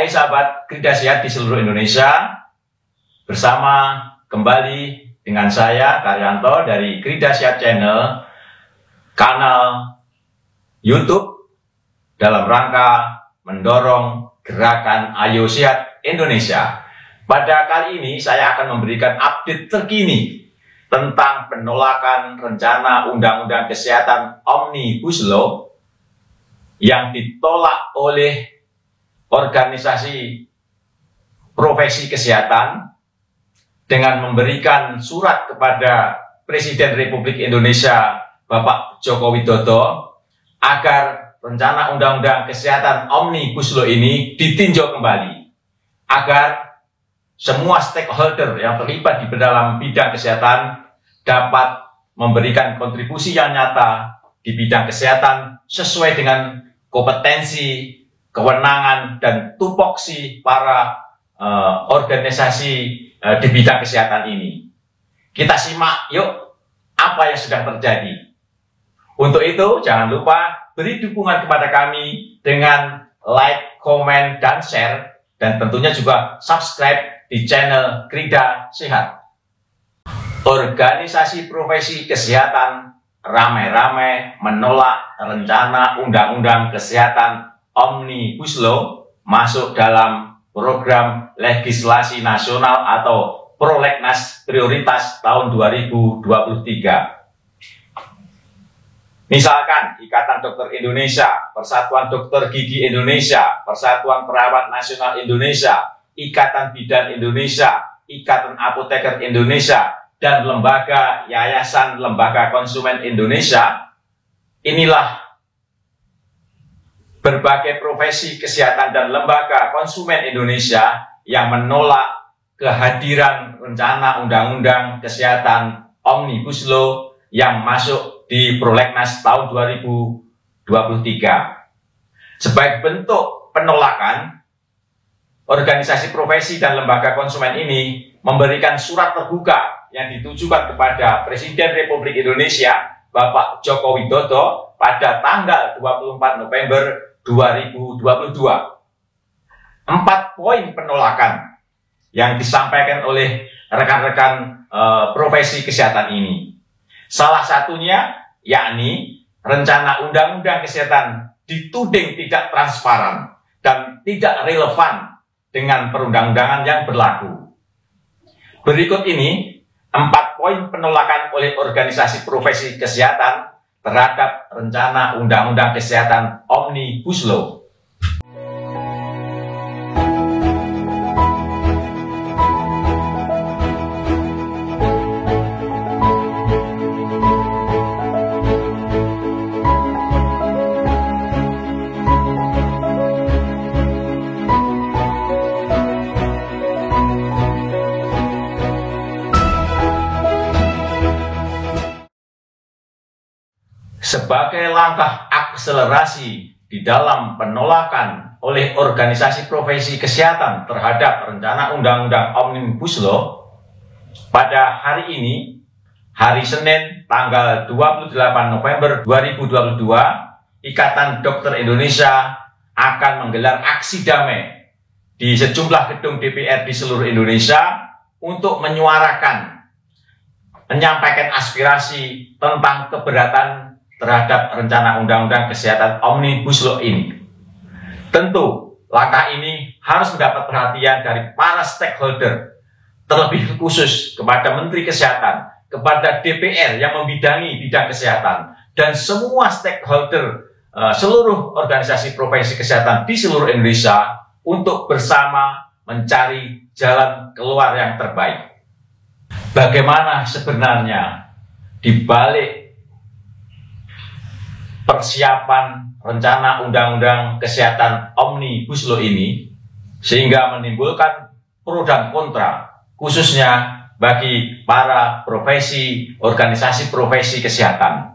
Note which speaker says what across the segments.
Speaker 1: Hai sahabat Krida Sehat di seluruh Indonesia, bersama kembali dengan saya Karyanto dari Krida Sehat Channel, kanal YouTube dalam rangka mendorong gerakan Ayo Sehat Indonesia. Pada kali ini saya akan memberikan update terkini tentang penolakan rencana Undang-Undang Kesehatan Omnibus Law yang ditolak oleh organisasi profesi kesehatan dengan memberikan surat kepada Presiden Republik Indonesia Bapak Joko Widodo agar rencana Undang-Undang Kesehatan Omnibus Law ini ditinjau kembali agar semua stakeholder yang terlibat di dalam bidang kesehatan dapat memberikan kontribusi yang nyata di bidang kesehatan sesuai dengan kompetensi, kewenangan, dan tupoksi para organisasi di bidang kesehatan ini. Kita simak yuk apa yang sedang terjadi. Untuk itu jangan lupa beri dukungan kepada kami dengan like, komen, dan share, dan tentunya juga subscribe di channel Krida Sehat. Organisasi profesi kesehatan ramai-ramai menolak rencana Undang-Undang Kesehatan Omnibus Law masuk dalam program legislasi nasional atau Prolegnas prioritas tahun 2023. Misalkan Ikatan Dokter Indonesia, Persatuan Dokter Gigi Indonesia, Persatuan Perawat Nasional Indonesia, Ikatan Bidan Indonesia, Ikatan Apoteker Indonesia, dan Lembaga Yayasan Lembaga Konsumen Indonesia. Inilah berbagai profesi kesehatan dan lembaga konsumen Indonesia yang menolak kehadiran rencana Undang-Undang Kesehatan Omnibus Law yang masuk di Prolegnas tahun 2023. Sebagai bentuk penolakan, organisasi profesi dan lembaga konsumen ini memberikan surat terbuka yang ditujukan kepada Presiden Republik Indonesia Bapak Joko Widodo pada tanggal 24 November 2022. 4 poin penolakan yang disampaikan oleh rekan-rekan profesi kesehatan ini. Salah satunya yakni rencana Undang-Undang Kesehatan dituding tidak transparan dan tidak relevan dengan perundang-undangan yang berlaku. Berikut ini 4 poin penolakan oleh organisasi profesi kesehatan terhadap rencana Undang-Undang Kesehatan Omnibus Law. Sebagai langkah akselerasi di dalam penolakan oleh organisasi profesi kesehatan terhadap rencana Undang-Undang Omnibus Law, pada hari ini, hari Senin, tanggal 28 November 2022, Ikatan Dokter Indonesia akan menggelar aksi damai di sejumlah gedung DPR di seluruh Indonesia untuk menyampaikan aspirasi tentang keberatan terhadap rencana Undang-Undang Kesehatan Omnibus Law ini. Tentu, langkah ini harus mendapat perhatian dari para stakeholder, terlebih khusus kepada Menteri Kesehatan, kepada DPR yang membidangi bidang kesehatan, dan semua stakeholder seluruh organisasi profesi kesehatan di seluruh Indonesia untuk bersama mencari jalan keluar yang terbaik. Bagaimana sebenarnya di balik persiapan rencana Undang-Undang Kesehatan Omnibus Law ini sehingga menimbulkan pro dan kontra, khususnya bagi para profesi, organisasi profesi kesehatan.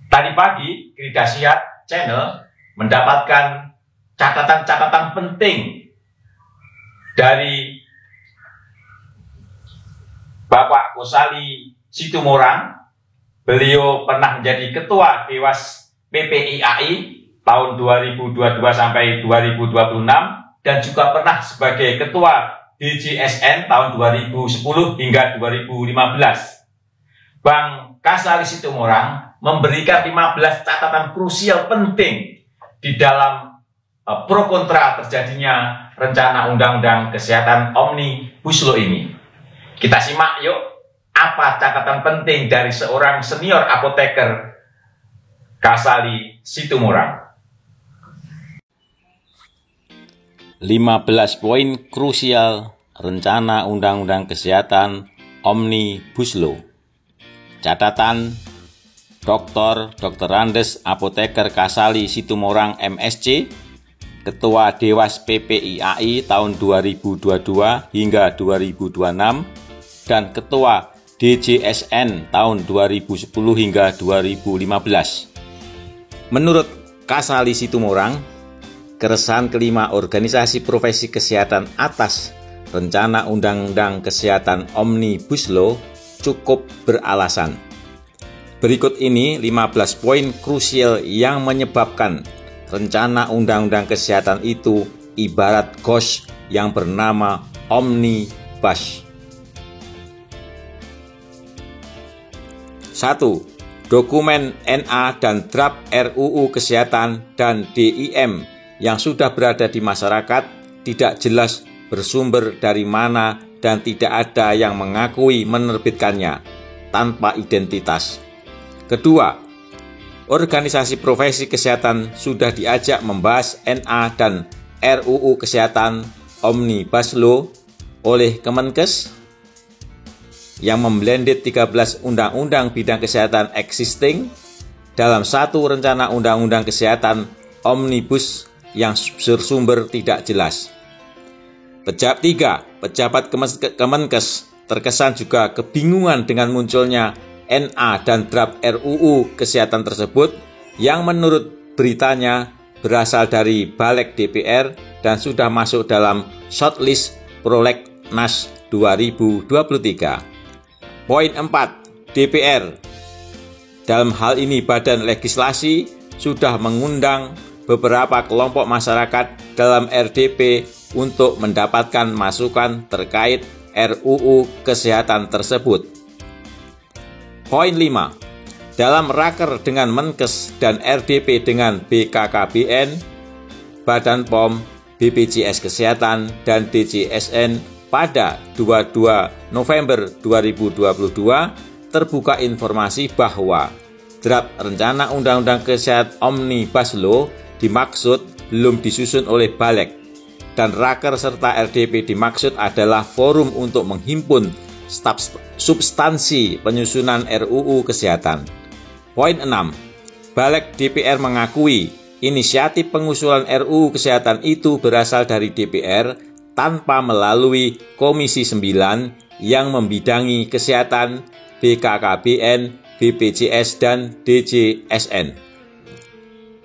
Speaker 1: Tadi pagi, Krida Sehat Channel mendapatkan catatan-catatan penting dari Bapak Kosali Situmorang. Beliau pernah menjadi Ketua Dewas PPIAI tahun 2022 sampai 2026 dan juga pernah sebagai Ketua DJSN tahun 2010 hingga 2015. Bank Kasali Situmorang memberikan 15 catatan krusial penting di dalam pro kontra terjadinya rencana Undang-Undang Kesehatan Omnibus Law ini. Kita simak yuk, apa catatan penting dari seorang senior apoteker Kasali Situmorang.
Speaker 2: 15 poin krusial rencana Undang-Undang Kesehatan Omnibus Law. Catatan Dr. Andes Apoteker Kasali Situmorang MSC, Ketua Dewas PPIAI tahun 2022 hingga 2026 dan Ketua DJSN tahun 2010 hingga 2015. Menurut Kasali Situmorang, keresahan kelima organisasi profesi kesehatan atas rencana Undang-Undang Kesehatan Omnibus Law cukup beralasan. Berikut ini 15 poin krusial yang menyebabkan rencana Undang-Undang Kesehatan itu ibarat ghost yang bernama Omnibus. 1. Dokumen NA dan draft RUU Kesehatan dan DIM yang sudah berada di masyarakat tidak jelas bersumber dari mana dan tidak ada yang mengakui menerbitkannya tanpa identitas. Kedua, organisasi profesi kesehatan sudah diajak membahas NA dan RUU Kesehatan Omnibus Law oleh Kemenkes yang memblended 13 undang-undang bidang kesehatan existing dalam satu rencana Undang-Undang Kesehatan Omnibus yang bersumber tidak jelas. 3. Pejabat Kemenkes terkesan juga kebingungan dengan munculnya NA dan draft RUU Kesehatan tersebut yang menurut beritanya berasal dari Balik DPR dan sudah masuk dalam shortlist Prolegnas 2023. Poin 4. DPR, dalam hal ini Badan Legislasi, sudah mengundang beberapa kelompok masyarakat dalam RDP untuk mendapatkan masukan terkait RUU Kesehatan tersebut. Poin 5. Dalam raker dengan Menkes dan RDP dengan BKKBN, Badan POM, BPJS Kesehatan, dan DJSN pada 22 November 2022 terbuka informasi bahwa draft rencana Undang-Undang Kesehatan Omnibus Law dimaksud belum disusun oleh Balik dan raker serta RDP dimaksud adalah forum untuk menghimpun substansi penyusunan RUU Kesehatan. Poin 6. Balik DPR mengakui inisiatif pengusulan RUU Kesehatan itu berasal dari DPR tanpa melalui Komisi 9 yang membidangi kesehatan, BKKBN, BPJS, dan DJSN.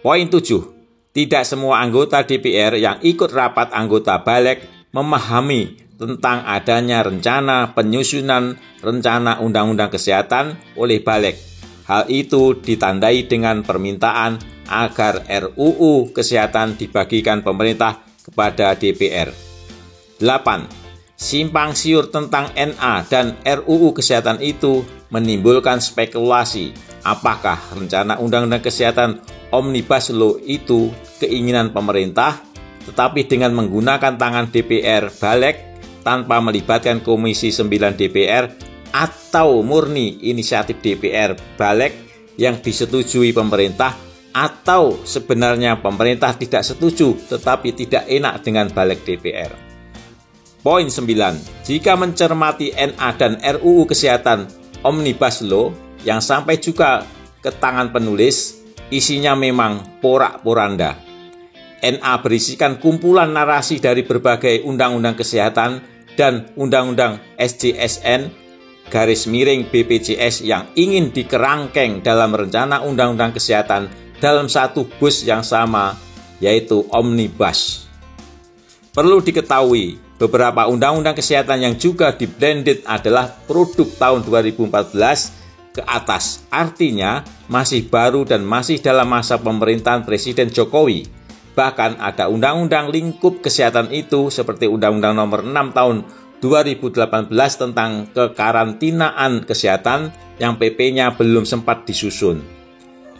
Speaker 2: Poin 7. Tidak semua anggota DPR yang ikut rapat anggota Balik memahami tentang adanya rencana penyusunan rencana Undang-Undang Kesehatan oleh Balik. Hal itu ditandai dengan permintaan agar RUU Kesehatan dibagikan pemerintah kepada DPR. 8. Simpang siur tentang NA dan RUU Kesehatan itu menimbulkan spekulasi apakah rencana Undang-Undang Kesehatan Omnibus Law itu keinginan pemerintah tetapi dengan menggunakan tangan DPR Balik tanpa melibatkan Komisi 9 DPR atau murni inisiatif DPR Balik yang disetujui pemerintah atau sebenarnya pemerintah tidak setuju tetapi tidak enak dengan Balik DPR. Poin 9. Jika mencermati NA dan RUU Kesehatan Omnibus Law yang sampai juga ke tangan penulis, isinya memang porak-poranda. NA berisikan kumpulan narasi dari berbagai undang-undang kesehatan dan undang-undang SJSN /BPJS yang ingin dikerangkeng dalam rencana undang-undang kesehatan dalam satu bus yang sama, yaitu Omnibus. Perlu diketahui, beberapa undang-undang kesehatan yang juga di-blended adalah produk tahun 2014 ke atas, artinya masih baru dan masih dalam masa pemerintahan Presiden Jokowi. Bahkan ada undang-undang lingkup kesehatan itu seperti Undang-Undang Nomor 6 Tahun 2018 tentang kekarantinaan kesehatan yang PP-nya belum sempat disusun.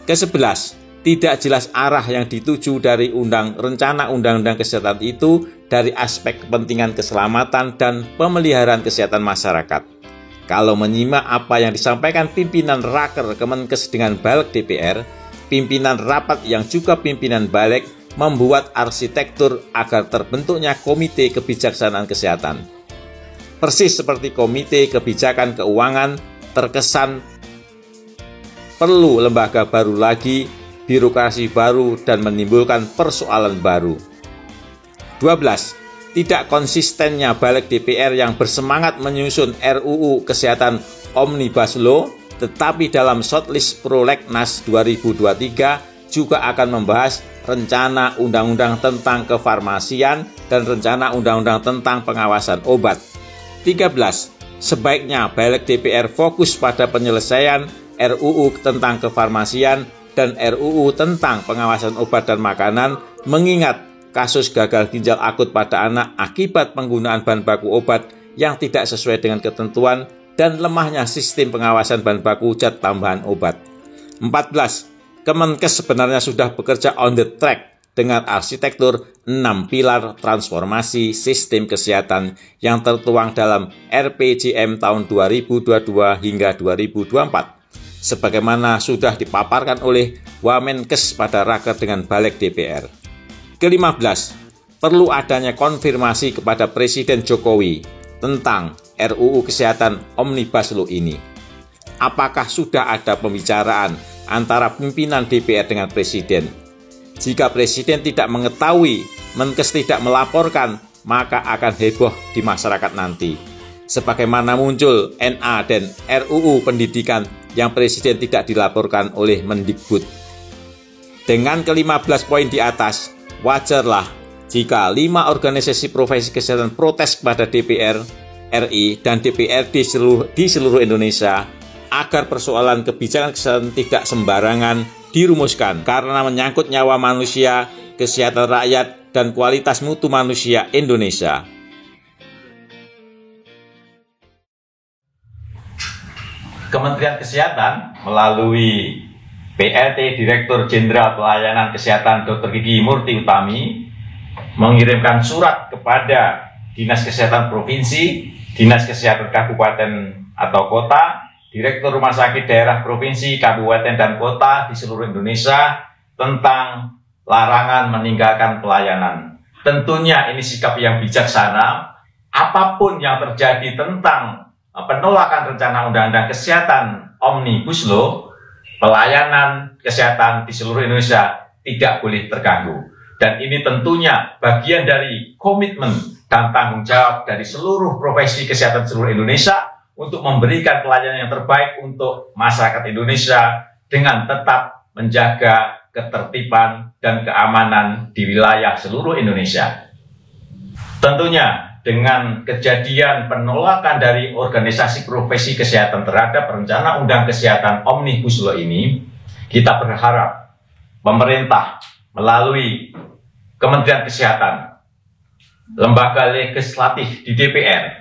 Speaker 2: Ke-11, tidak jelas arah yang dituju dari rencana undang-undang kesehatan itu dari aspek kepentingan keselamatan dan pemeliharaan kesehatan masyarakat. Kalau menyimak apa yang disampaikan pimpinan Raker Kemenkes dengan Balik DPR, pimpinan rapat yang juga pimpinan Balik membuat arsitektur agar terbentuknya Komite Kebijaksanaan Kesehatan. Persis seperti Komite Kebijakan Keuangan, terkesan perlu lembaga baru lagi, birokrasi baru, dan menimbulkan persoalan baru. 12. Tidak konsistennya Balik DPR yang bersemangat menyusun RUU Kesehatan Omnibus Law, tetapi dalam shortlist Prolegnas 2023 juga akan membahas rencana undang-undang tentang kefarmasian dan rencana undang-undang tentang pengawasan obat. 13. Sebaiknya Balik DPR fokus pada penyelesaian RUU tentang kefarmasian dan RUU tentang pengawasan obat dan makanan, mengingat kasus gagal ginjal akut pada anak akibat penggunaan bahan baku obat yang tidak sesuai dengan ketentuan dan lemahnya sistem pengawasan bahan baku zat tambahan obat. 14. Kemenkes sebenarnya sudah bekerja on the track dengan arsitektur 6 pilar transformasi sistem kesehatan yang tertuang dalam RPJM tahun 2022 hingga 2024. Sebagaimana sudah dipaparkan oleh Wamenkes pada raker dengan Balik DPR. Ke-15, perlu adanya konfirmasi kepada Presiden Jokowi tentang RUU Kesehatan Omnibus Law ini. Apakah sudah ada pembicaraan antara pimpinan DPR dengan Presiden? Jika Presiden tidak mengetahui, Menkes tidak melaporkan, maka akan heboh di masyarakat nanti. Sebagaimana muncul NA dan RUU Pendidikan yang Presiden tidak dilaporkan oleh Mendikbud. Dengan ke-15 poin di atas, wajarlah jika 5 organisasi profesi kesehatan protes kepada DPR RI dan DPRD di seluruh Indonesia agar persoalan kebijakan kesehatan tidak sembarangan dirumuskan karena menyangkut nyawa manusia, kesehatan rakyat, dan kualitas mutu manusia Indonesia.
Speaker 1: Kementerian Kesehatan melalui PLT Direktur Jenderal Pelayanan Kesehatan Dr. Gigi Murti Utami mengirimkan surat kepada Dinas Kesehatan Provinsi, Dinas Kesehatan Kabupaten atau Kota, Direktur Rumah Sakit Daerah Provinsi, Kabupaten, dan Kota di seluruh Indonesia tentang larangan meninggalkan pelayanan. Tentunya ini sikap yang bijaksana. Apapun yang terjadi tentang penolakan rencana undang-undang kesehatan Omnibus Law, pelayanan kesehatan di seluruh Indonesia tidak boleh terganggu. Dan ini tentunya bagian dari komitmen dan tanggung jawab dari seluruh profesi kesehatan seluruh Indonesia untuk memberikan pelayanan yang terbaik untuk masyarakat Indonesia dengan tetap menjaga ketertiban dan keamanan di wilayah seluruh Indonesia. Tentunya dengan kejadian penolakan dari organisasi profesi kesehatan terhadap rencana undang kesehatan Omnibus Law ini, kita berharap pemerintah melalui Kementerian Kesehatan, lembaga legislatif di DPR,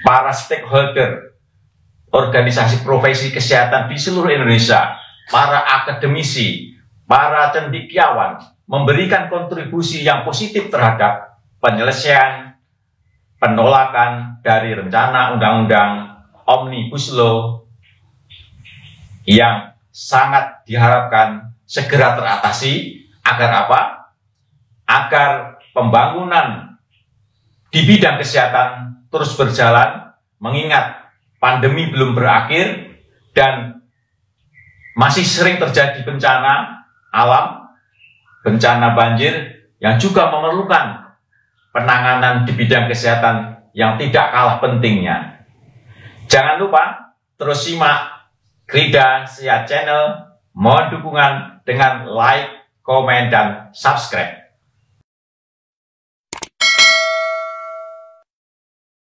Speaker 1: para stakeholder, organisasi profesi kesehatan di seluruh Indonesia, para akademisi, para cendekiawan memberikan kontribusi yang positif terhadap penyelesaian penolakan dari rencana undang-undang Omnibus Law yang sangat diharapkan segera teratasi agar apa? Agar pembangunan di bidang kesehatan terus berjalan, mengingat pandemi belum berakhir dan masih sering terjadi bencana alam, bencana banjir yang juga memerlukan penanganan di bidang kesehatan yang tidak kalah pentingnya. Jangan lupa terus simak Krida Sehat Channel, mohon dukungan dengan like, komen, dan subscribe.